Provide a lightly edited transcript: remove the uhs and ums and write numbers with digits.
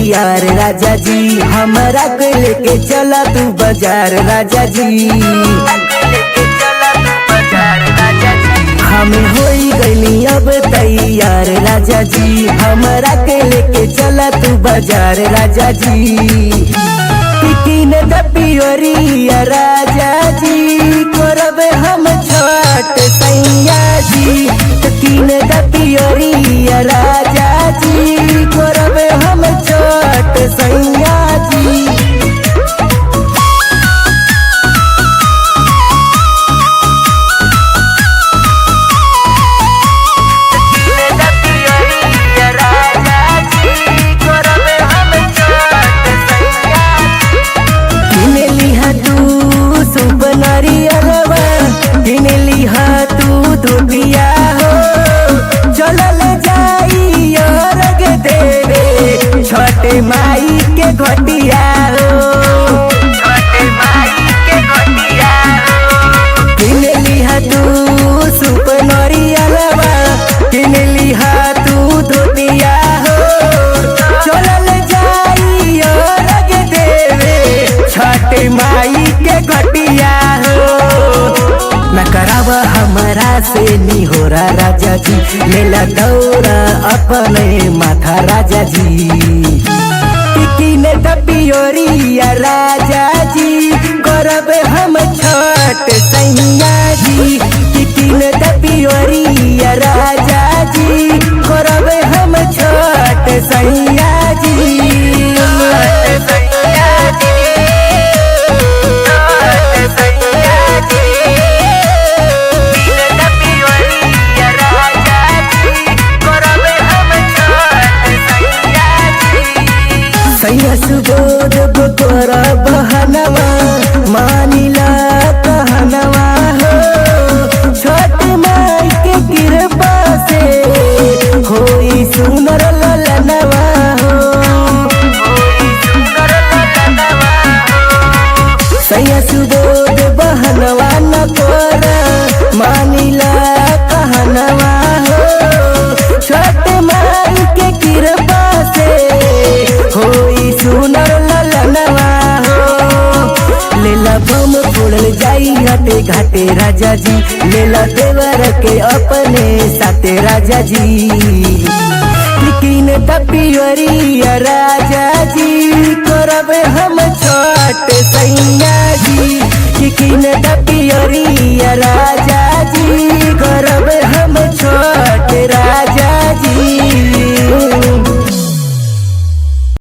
तैयार राजा जी, हमारा के लेके चला तू बाजार राजा जी। हमें होई गईली अब तैयार राजा जी, हमारा के लेके चला तू बाजार राजा जी। किन पियोरिया राजा जी, करब हम छठ सैया जी। किन पियोरिया राजा जी, करब हम छठ सैया जी। छोटे माई के घटिया हो, छोटे माई के घटिया हो। किन लिहा तू सुपनरिया लवा, किन लिहा तू धोतिया हो। चलल जाई रग देवे छोटे माई के घटिया हो। न कराव हमारा से निहोरा राजा जी, लेला दौरा अपने माथा राजा जी। किन पियोरिया राजा जी, करब हम छठ सैया जी। किन पियोरिया राजा जी, करब हम छठ सैया जी। सुबोध बकोरा बहनवा, मानिला कहनवा हो। छोट माई के कृपा से होई सुनर ललनवा हो। सैया सुबोध बहनवा न कोरा, मानिला कहनवा हो। छोट माई के कृपा से होई सुनर ललनवा हो। लेला बम फोड़ल जाई घाटे घाटे राजा जी, लेला देवर के अपने साथे राजा जी। किन पियोरिया राजा जी, करब हम छठ सैया जी। किन पियोरिया राजा जी,